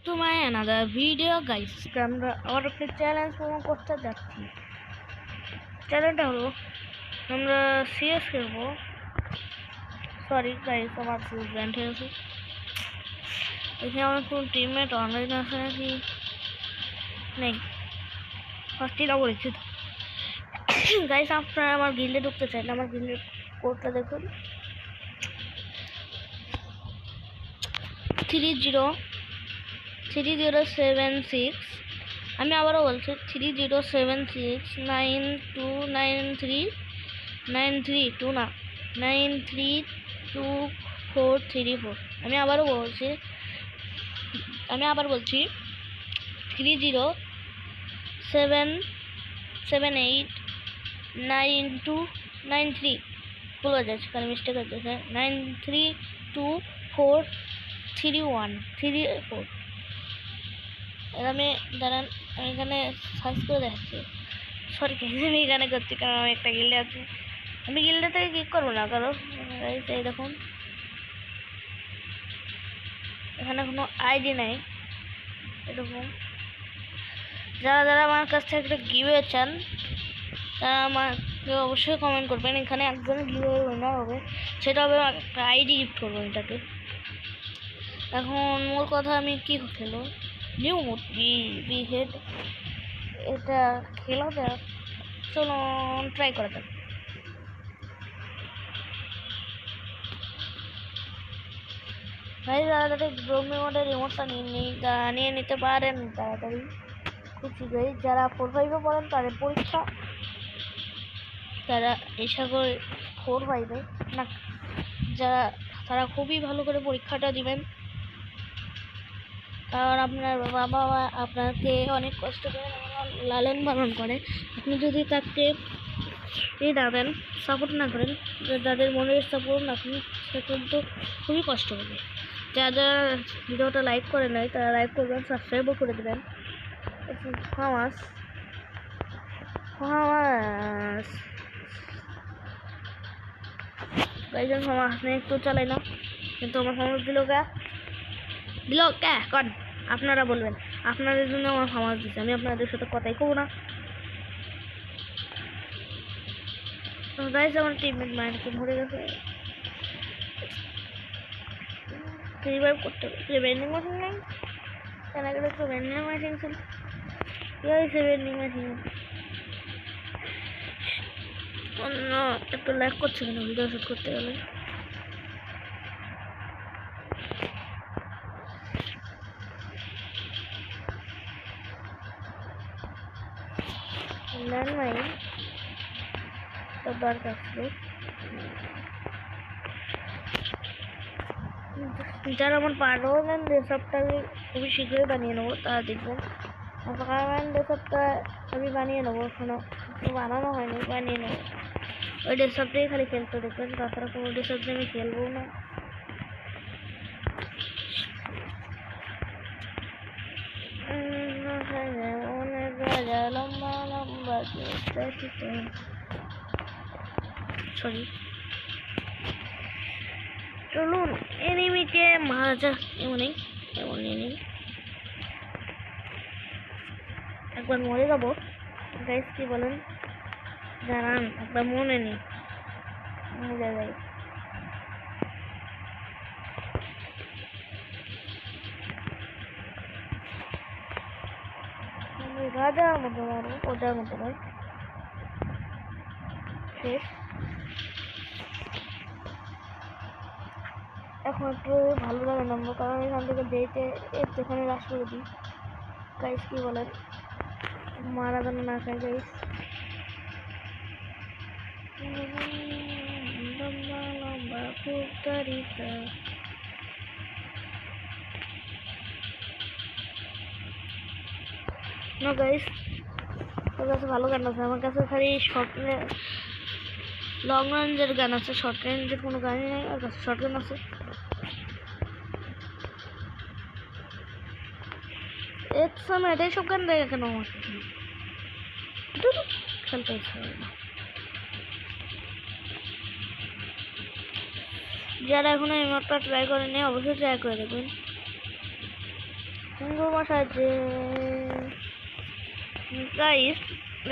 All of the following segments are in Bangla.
to my another video guys. আমরা আবার একটা চ্যালেঞ্জ পূরণ করতে যাচ্ছি। চ্যালেঞ্জটা হলো আমরা সিএস খেলবো। সরি গাইস, আমার ফুল ব্যান্ড হয়ে গেছে। এখানে আমার কোন টিমমেট অনলাইন আছে নাকি নেই? ফার্স্টই না বলেছি তো গাইস, আপনারা আমার গিল্ডে ঢুকতে চাইলে আমার গিল্ডের কোডটা দেখুন 3076। আমি আবারও বলছি 30769293 না 932434। আমি আবার বলছি 3077899293। ভুল হয়ে যাচ্ছে কারণ মিস্টেক হচ্ছে 93243134। আমি দাঁড়ান, আমি এখানে সার্চ করে দেখাচ্ছি। সরি আমি এখানে করছি কারণ আমি একটা গিল্ডে আছি। আমি গিল্ডে থেকে ক্লিক করবো না কারণ এই দেখুন এখানে কোনো আইডি নেই। এরকম যারা আমার কাছ থেকে একটা গিভওয়ে চান তারা আমাকে অবশ্যই কমেন্ট করবেন। এখানে একজন গিভওয়ে উইনার হবে, সেটা হবে একটা আইডি গিফট করবো এটাকে। এখন মূল কথা আমি কি খেলো নিউ মোড বি হেড, এটা খেলা যাক, চলো ট্রাই করা যাক। ভাই তাড়াতাড়ি ব্রোমি মোডের রিমোটটা নিয়ে নিতে পারেন তাড়াতাড়ি, খুব শীঘ্রই। যারা 4-5-এ পড়েন তাদের পরীক্ষা, তারা আশা করে 4-5-এ না, তারা খুবই ভালো করে পরীক্ষাটা দিবেন। কারণ আপনার বাবা মা আপনাকে অনেক কষ্ট করে লালন পালন করে। আপনি যদি তাকে না দেন, সাপোর্ট না করেন, তাদের মনের সাপোর্ট না করেন, সে কিন্তু খুবই কষ্ট হবে। যারা ভিডিওটা লাইক করে নেয় তারা লাইক করবেন, সাবস্ক্রাইবও করে দেবেন। ফামাস কয়েকজন ফামাস নিয়ে একটু চালাই না, কিন্তু আমার ফামাস দিল কে কন আপনারা বলবেন। আপনাদের জন্য আমার ফামাস দিচ্ছে, আমি আপনাদের সাথে কথাই কব না। গাইস আমার টিমমেট মাইনকে ভরে গেছে, রিভাইভ করতে হবে। ভেন্ডিং মেশিন নেই কেন গেলে তো ভেন্ডিং মেশিন ছিল, কি হয়েছে ভেন্ডিং মেশিন? অন্য একটু ল্যাগ করছে কেন ভিডিও শুট করতে গেলে? ল্যান্ডমাইন তো দরকার ছিল। যারা আমার পারবেন ডেস্কটপটা আমি খুবই শীঘ্রই বানিয়ে নেবো, তারা দেখবেন। পারবেন ডেস্কটপটা আমি বানিয়ে নেবো, এখনো বানানো হয়নি, বানিয়ে নেবো। ওই ডেস্কটপটাই খালি খেলতে দেখবেন, তাছাড়া কোনো ডেস্কটপে আমি খেলবো না। লম্বা লম্বা সরি, চলুন এনিমিকে মারা যাক। এমন এনিমি একবার মরে যাবো গাইস, কি বলেন? জানান একবার মনে নেই যাই। রাজার মতো মারবো, ওটার মতো নয়। শেষ, এখন একটু ভালো লাগে নামবো, কারণ এখান থেকে যেতে একটুখানি রাশ করে দিই। গাইস কি বলেন? মারা যেন না খাই গাইস। লম্বা লম্বা খুব তারিতা না গাইস, তোর কাছে ভালো গান আছে, আমার কাছে খালি লং রেঞ্জের গান আছে, শর্ট রেঞ্জের কোনো গানই নেই। আর কাছে শর্ট গান আছে, এক সময় এটাই সব গান দেখে কেন আমার খেলতে ইচ্ছা হয় না। যারা এখন এই মোডটা ট্রাই করেনি অবশ্যই ট্রাই করে দেখবেন। সুন্দর ভাষায় যে গাইস,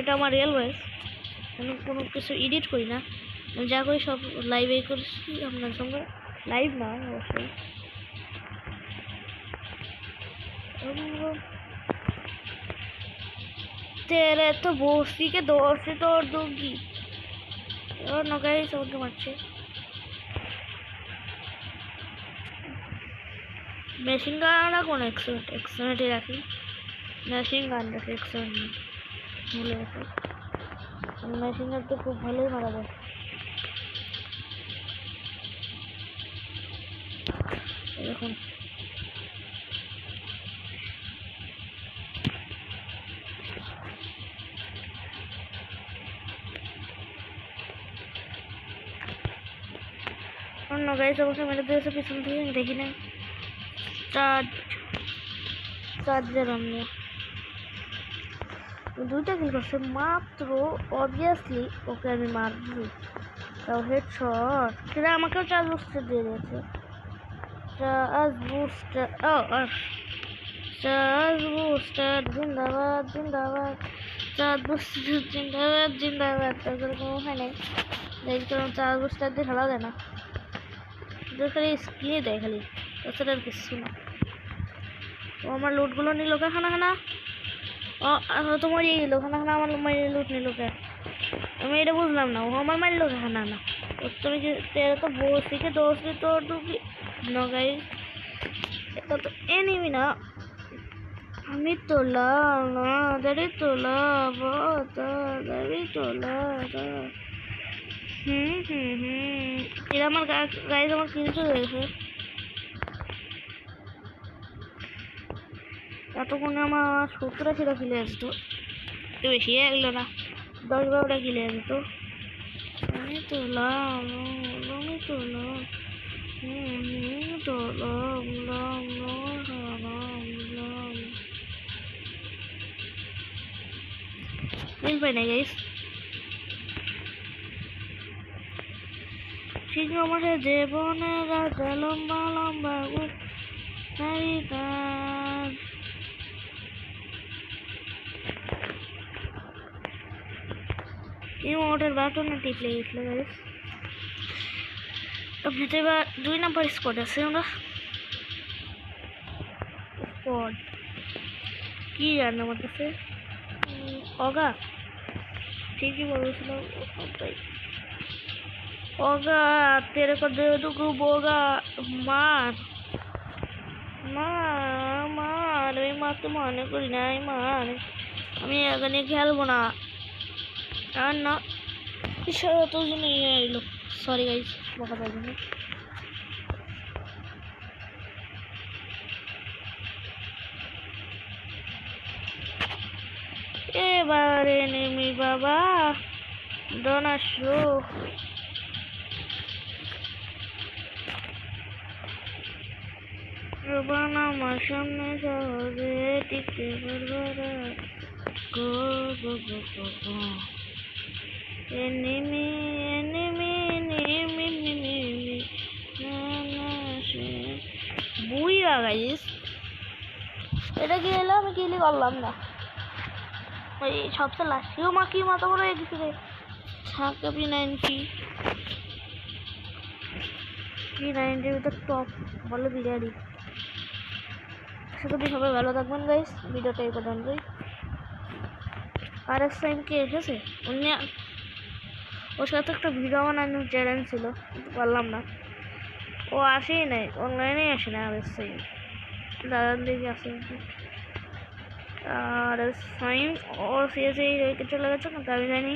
এটা আমার রিয়েল ভয়েস। আমি কোনো কিছু এডিট করি না, আমি যা করি সব লাইভে করেছি আপনার সঙ্গে। লাইভ না অবশ্যই। तेरे तो बोसी के दौर से तोड़ दूंगी। और नगाई समझ के मारছে। মেশিন গানটা কোন এক্সেন্টে রাখি? মেশিন গান রাখি এক্সেন্ট ভুলে গেছি। মেশিন গান তো খুব ভালোই মারা যায়। দেখুন অন্য গাড়ি অবশ্যই মেরে দিয়েছে পিছন থেকে, আমি দেখি না। চার্জার আমি দুইটা কিল করছে মাত্র, অবভিয়াসলি ওকে আমি মারবো। তাও হেডশট, সেটা আমাকেও চার্জ বুস্টার দিয়ে দিয়েছে। চার্জ বুস্টার, চার্জ বুস্টার জিন্দাবাদ জিন্দাবাদ, চার্জ বুস্টার জিন্দাবাদ জিন্দাবাদ। তারপরে কোনো হয় নাই, কারণ চার্জ বুস্টার দিয়ে খেলা যায় না, খালি স্কিনে দেয় খালি, তাছাড়া আর কিছু না। ও আমার লুটগুলো নিল কে খানা খানা? ও তো মরিয়ে গেল খানা খানা, আমার মারিয়ে লুট নিল কে? আমি এটা বুঝলাম না, ও আমার মারলো কে খানা না? তুমি তেরা তো বসি के दोस्त भी तोड़ दूंगी। नो गाइस, এটা তো এনিমি না, আমি তোলা না দাঁড়ি তোলা দাঁড়ি তোলা। এরা আমার গাইজ আমার কিনতে হয়েছে। এতক্ষণে আমার 70-80টা কিলে আসতো, একটু বেশি এগুলো না, 10-12টা কিলে আসতো। আমি তোলাম আমি তোলাম মিল পাই না গাইস। ঠিক আমার জীবনের রাজা লম্বা লম্বা ইমোটের বাটনে টিপলে গেছিল গাইস। আপনি এবার 2 নাম্বার স্কোয়াড আছে। আমরা স্কোয়াড কি জানি আমার কাছে অগা ঠিকই বলেছিল তাই। অগা তেরে কো দে দুগু বোগা, মার মার মার, আমি মারতে মনে করি নাই, মার। আমি এখানে খেলবো না আর না, ঈশ্বর তো জন্য এলো। সরি গাইস বকা দেওয়ার জন্য। এবারে নেমি বাবা ডন আসলো। রোবান আমার সামনে সহজে টিকতে পারবো না। গো গো গো গো গো এনিমি এনিমি এনিমি এনিমি না না সে বুইরা গাইস। এটা কি এলো? আমি কিলি করলাম না, ওই সবচেয়ে লাস্ট কেউ মাকি মাথা বড় হয়ে গেছে রে। ছাকা P90 ভিতর টপ বলো বিরিয়ানি। সেটা সবাই ভালো থাকবেন গাইস, ভিডিওটা এই পর্যন্তই। আর এস টাইম কে এসেছে, অন্য ওর সাথে একটা ভিডিও বানানোর চ্যালেঞ্জ ছিল কিন্তু পারলাম না, ও আসেই নাই, অনলাইনেই আসে না। আর এস টাইম দাদার দিকে আসে, আর এস টাইম ও সিএসএ রেখে চলে গেছে কিন্তু আমি জানি।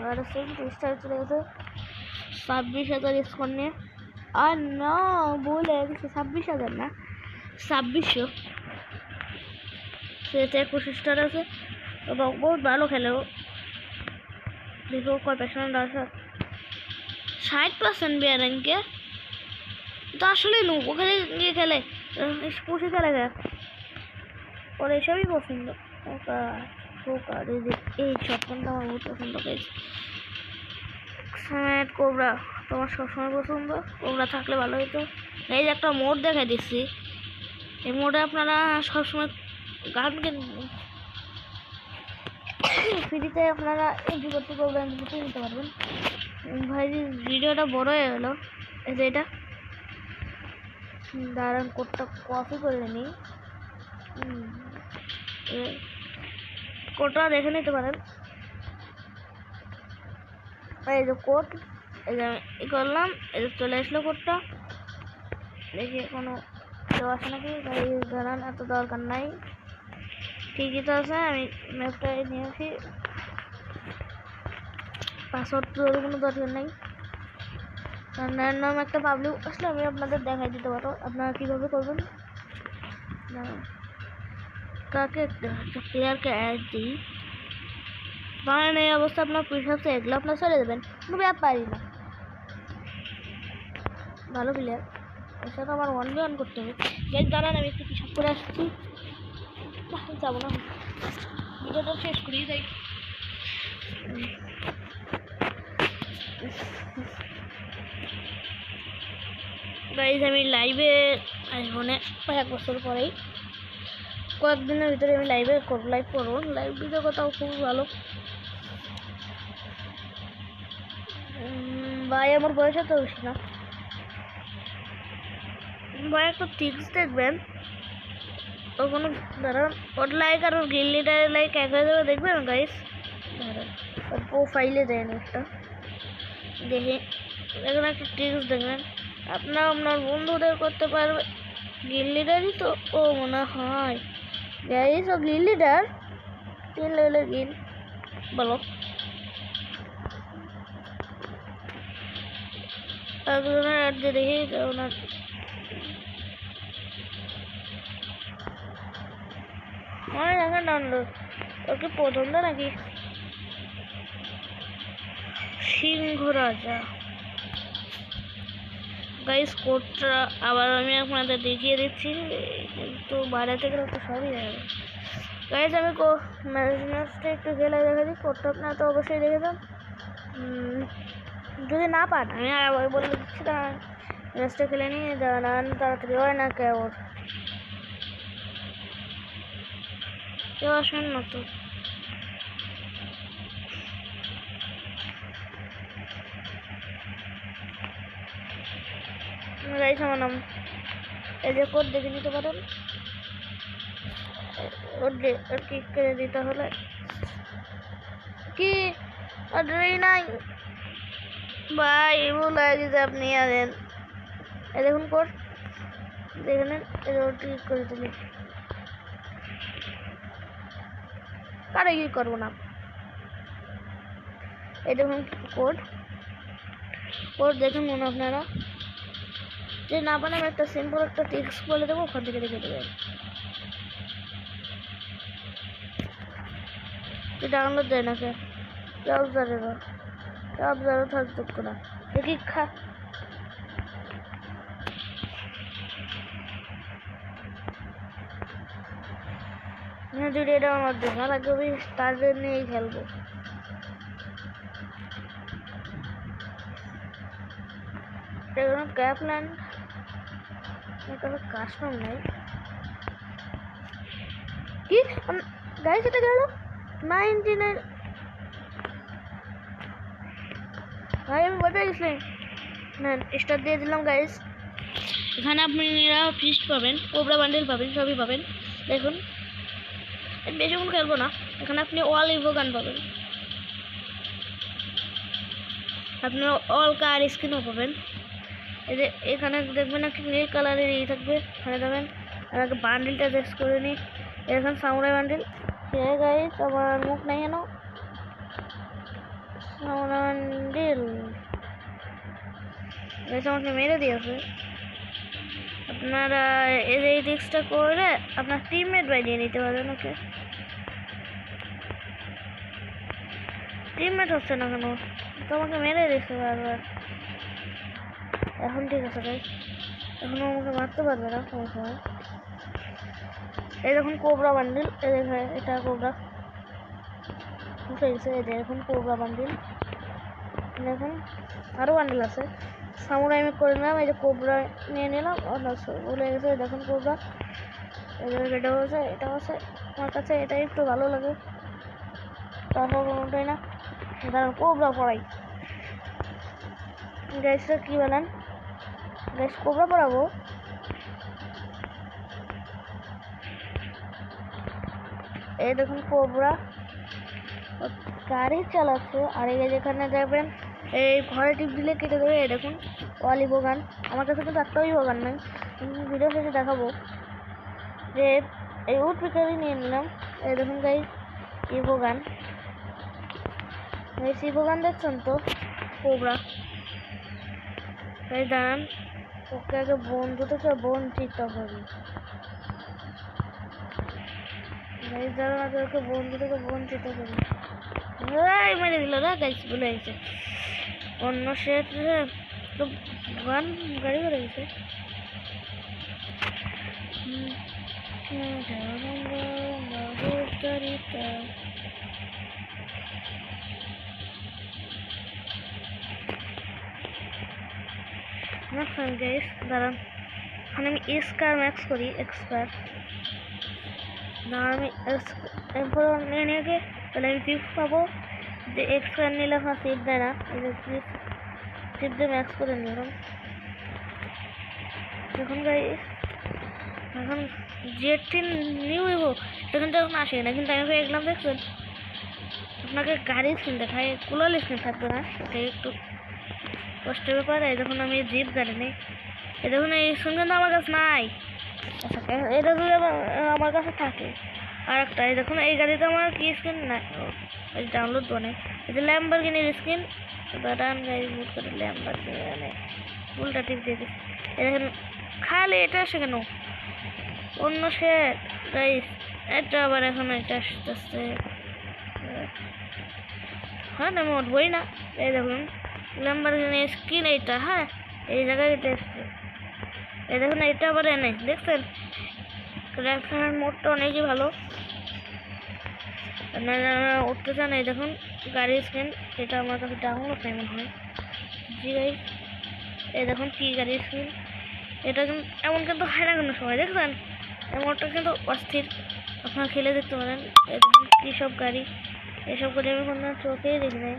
আর এস টাইম স্টার চলে গেছে 26,000 স্কোর নিয়ে। আর না বলে 26,000 না 2600, সে 25 স্টার আছে এবং বহুত ভালো খেলে ও। দেখো কয় পেশেন্ট আছে, 60% বিয়ার র্যাঙ্কে তো আসলে নো, ওখানে গিয়ে খেলে পুষে খেলে যায় ওর এসবই পছন্দ। এই শটগানটা আমার বহুত পছন্দ পেয়েছে। কোবরা তোমার সবসময় পছন্দ, কোবরা থাকলে ভালো হতো। এই যে একটা মোড দেখা দিচ্ছি, এই মোডে আপনারা সবসময় গান ফ্রিতে আপনারা এন্ট্রি করতে পারবেন, নিতে পারবেন। ভাই ভিডিওটা বড় হয়ে গেল, এই যে এটা দাঁড়ান কোডটা কপি করে নিই, কোডটা দেখে নিতে পারেন। এই যে কোড, এই যে আমি করলাম, এই যে চলে আসলো কোডটা। দেখি কোনো কেউ আসে নাকি, তাই দাঁড়ান, এত দরকার নাই, ঠিকই তো আছে। আমি ম্যাপটা নিয়ে আসি, পাসওয়ার্ড তোর কোনো দরকার নেই, কারণ নাম একটা পাবলিক আসলে আমি আপনাদের দেখাই দিতে পারবো আপনারা কীভাবে করবেন। কাকে একটা প্লেয়ারকে অ্যাড দিই, কারণ এই অবস্থা আপনার প্রিফার্সে এগুলো আপনার চলে যাবেন, কোনো ব্যাপারই না। ভালো প্লেয়ার, এর সাথে আমার 1v1 করতে হবে। যাই দাঁড়ান, আমি একটু পিছাপ করে আসছি, যাবো না, ভিডিওটা শেষ করেই যাই। গাইজ আমি লাইভে আসবো না, 1 বছর পরেই, কয়েকদিনের ভিতরে আমি লাইভ করবো। লাইভ ভিডিও কথাও খুব ভালো। ভাই আমার বয়স এত বেশি না ভাই, একটা টিপস দেখবেন, ও কোনো ধরুন ওর লাইক আর ওর গিল লিডারের লাইক এক হয়ে যাবে, দেখবেন গাইস। ধরেন ওর প্রোফাইলে দেন একটা, দেখে দেখুন একটা টিপস দেখবেন, আপনার বন্ধুদের করতে পারবে। গিল লিডারই তো ও মনে হয় গাইস, ও গিল লিডার 3 লেভেলের গিল, বলো একজনের অ্যাড দিয়ে দেখি ওনার মনে রাখা ডাউনলোড, ওর কি পছন্দ নাকি? সিংহ রাজা গাইস, কোডটা আবার আমি আপনাদের দেখিয়ে দিচ্ছি, কিন্তু বাইরে থেকে তো সবই যাবে। গাইস আমি ম্যাচটা একটু খেলে দেখে দিই, কোডটা আপনারা তো অবশ্যই দেখে দেন। যদি না পান আমি আবার বলে দিচ্ছি, দাঁড়ান ম্যাচটা খেলে নিয়ে দাঁড়ান, তাড়াতাড়ি হয় না কেউ আসেন না তো। গাইস আমার নাম, এই যে কোড দেখে নিতে পারেন, ওর ক্লিক করে দিতে হলে কি অর্ডারই নাই ভাই, ভুলে গেছে আপনি আনেন। এই দেখুন কোড, দেখে নেন, ওর ক্লিক করে দিলে কারে কি করবো না। এই দেখুন কোড দেখুন মনে আপনারা, যে না পারেন আমি একটা সিম্পল একটা টিক্স বলে দেবো, ওখান থেকে দেখে দেবেন। ডাউনলোড দেয় না, ব্রাউজারে থাকতো না, দেখি যদি এটা আমার দেখা লাগবে তাদের নিয়েই খেলবো। ক্যাপল্যান্ড কাস্টম নাই কি গাইস, এটা গেল 99 ভাই, আমি বলতে গেছি না, স্টার দিয়ে দিলাম গাইস। এখানে আপনি ফিস্ট পাবেন, কোবরা বান্ডেল পাবেন, সবই পাবেন। দেখুন বেশিক্ষণ খেলবো না, এখানে আপনি অল ইভো গান পাবেন, আপনি অল কার স্কিনও পাবেন। এই যে এখানে দেখবেন একটা নীল কালারের ই থাকবে, এখানে যাবেন, আমাকে বান্ডেলটা টেস্ট করে নিই। এখানে সামুরাই বান্ডেল, গাইস আমার মুখ নাই কেন, সামুরাই বান্ডেল গাইস আমাকে মেরে দিয়েছে। আপনারা এই রিক্সটা করে আপনার টিমমেট বানিয়ে নিতে পারেন। ওকে টিমমেট হচ্ছে না কেন, তোমাকে মেরে দিচ্ছে বারবার। এখন ঠিক আছে গাইস, এখন আমাকে মারতে পারবে না কোনো সময়। এই দেখুন কোবরা বান্ডিল, এই দেখে এটা কোবরা উঠে গেছে, এই দেখুন কোবরা বান্ডিল, দেখুন আরও বান্ডিল আছে। সামুরাই আমি করে নিলাম, এই যে কোবরা নিয়ে নিলাম, ভুলে গেছে, দেখুন কোবরা এটাও আছে, এটাও আছে। আমার কাছে এটাই একটু ভালো লাগে, তারপর কোনোটাই না। দাঁড়ান কোবরা পড়াই গাইসটা, কি বলেন গাইস? কোবরা পড়াবো। এই দেখুন কোবরা গাড়ি চালাচ্ছে। আর এই যেখানে যাবেন এই ঘরে টিপ দিলে কেটে দেবে। এই দেখুন ওয়ালি বাগান। আমার কাছে কিন্তু একটাই বাগান নেই, ভিডিও শেষে দেখাবো। যে এই উড পিকারি নিয়ে নিলাম। এই দেখুন গাইস এই বাগান, এই বাগান দেখছেন তো কোবরা গাইস। দাঁড়ান ওকে আগে বন্ধু থেকে বঞ্চিত করি গাইস, দাঁড়ান আগে ওকে বন্ধু থেকে বঞ্চিত করি। মেরে দিল না গাইস, ভুলে গেছে অন্য সে তো গান গাড়ি করে গেছে। গাইস দাঁড়ান, এখানে আমি স্কার ম্যাক্স করি, এক্সপার। দাঁড়ান আমি এরপর নিয়ে আগে, তাহলে আমি ফিফ পাবো। যে এক্সপার নিলে আমার সিট দেয় না, সিট দিয়ে ম্যাক্স করে নিলাম। দেখুন গাইস এখন জেটটি নিউ ইভো এখন তো এখন আসে না, কিন্তু আমি পেয়ে গেলাম। দেখছেন আপনাকে গাড়ির স্ক্রিন দেখায়, কুলার স্ক্রিন থাকবে না, এটাই একটু কষ্টের ব্যাপার। এই দেখুন আমি জিপ গাড়ি নেই। এই দেখুন এই স্ক্রিন কিন্তু আমার কাছে নাই। আচ্ছা এটা যদি আমার কাছে থাকে আর একটা, এই দেখুন এই গাড়িতে আমার কি স্ক্রিন নাই, ডাউনলোড বনে। এই যে ল্যাম্বরগিনির স্ক্রিন, দাঁড়ান গাড়ি বুট করে ল্যাম্বরগিনি মানে উল্টা টিপ দিয়ে দিচ্ছি। এই দেখুন খালি এটা আসে কেন, অন্য সে গাইস এটা আবার এখন এটা আসতেছে। হ্যাঁ আমি উঠবই না। এই দেখুন ল্যাম্বরগিনি স্ক্রিন এইটা, হ্যাঁ এই জায়গায় এটা এসছে। এই দেখুন এটা আবার এনে দেখছেন গ্রাফিক্স মোডটা অনেকই ভালো। আপনারা উঠতে চান, এই দেখুন গাড়ির স্ক্রিন, এটা আমার কাছে ডাউনলোড নেই মনে হয়। জি গাইস এই দেখুন কি গাড়ির স্ক্রিন, এটা কিন্তু এমন কিন্তু হয় না কোনো সময়। দেখছেন এমনটা কিন্তু অস্থির, আপনারা খেলে দেখতে পারেন। এই দেখুন কী সব গাড়ি, এসব গাড়ি আমি কোনো চোখেই দেখি নাই।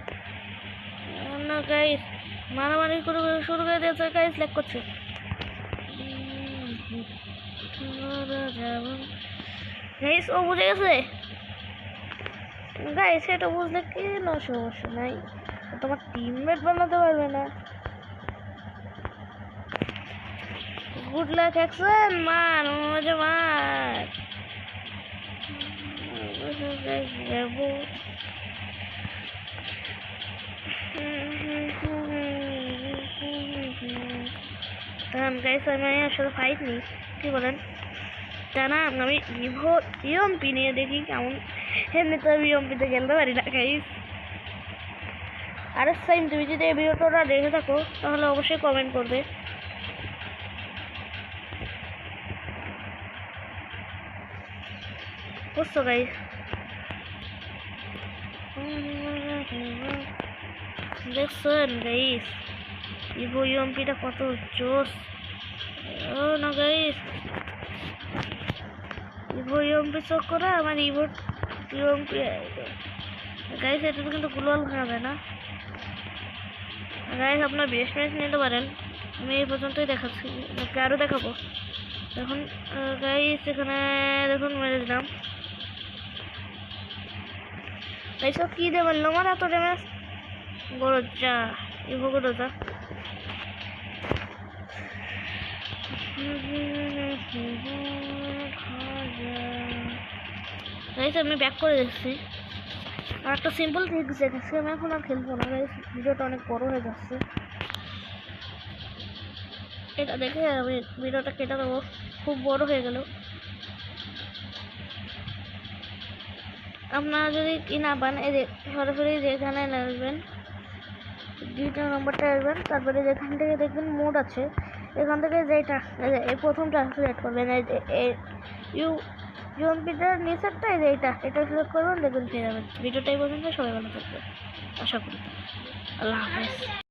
না গাইস মারামারি করে শুরু করে দিয়েছে গাইস, ল্যাগ করছে। গাইস ও বুঝে গেছে গাইস, এটা বুঝলে কেন সমস্যা নাই, তোমার টিমমেট বানাতে পারবে না। গুড লাক অ্যাকশন মান মজা মার। গাইস আমি আসলে ফাইট নেই, কি বলেন? জানা আমি ইভো ইএমপি নিয়ে দেখি কেমন। এমনি তো আমি ইএমপিতে খেলতে পারি না গাইস। আর সেম তুমি যদি এই ভিডিওটা দেখে থাকো তাহলে অবশ্যই কমেন্ট করবে। বুঝছো গাইস? দেখছেন গাইস ইভো ইএমপিটা কত জোস। ও না গাইস ইভো ইএমপি চক করা আমার ইভো ইএমপি গাইস, এটা তো কিন্তু গ্লোবাল ভাঙা যায় না গাইস। আপনার বেস্ট ম্যাচ নিতে পারেন, আমি এই পর্যন্তই দেখাচ্ছি, আরও দেখাবো। দেখুন গাইস এখানে দেখুন মেরে দিলাম এইসব কি দিয়ে মারলো আমার এত ড্যামেজ। গরজা ইভো গরজা। গাইস আমি ব্যাক করে দিচ্ছি, আর একটা সিম্পল ট্রিক্স দেখাচ্ছি। আমি এখন আর খেলবো না গাইস, ভিডিওটা অনেক বড় হয়ে যাচ্ছে। এটা দেখে আমি ভিডিওটা কেটে দেবো, খুব বড় হয়ে গেল। আপনারা যদি কি না পান, এই যে সরাসরি যেখানে আসবেন, দ্বিতীয় নম্বরটা আসবেন, তারপরে যেখান থেকে দেখবেন মোড আছে, এখান থেকে যেটা এই প্রথমটা সিলেক্ট করবেন। এই ইউএমপিটার নিচেরটা এই যে এটা সিলেক্ট করবেন, দেখবেন পেয়ে যাবেন। ভিডিওটাই পর্যন্ত সবাই ভালো থাকবে আশা করি। আল্লাহ হাফেজ।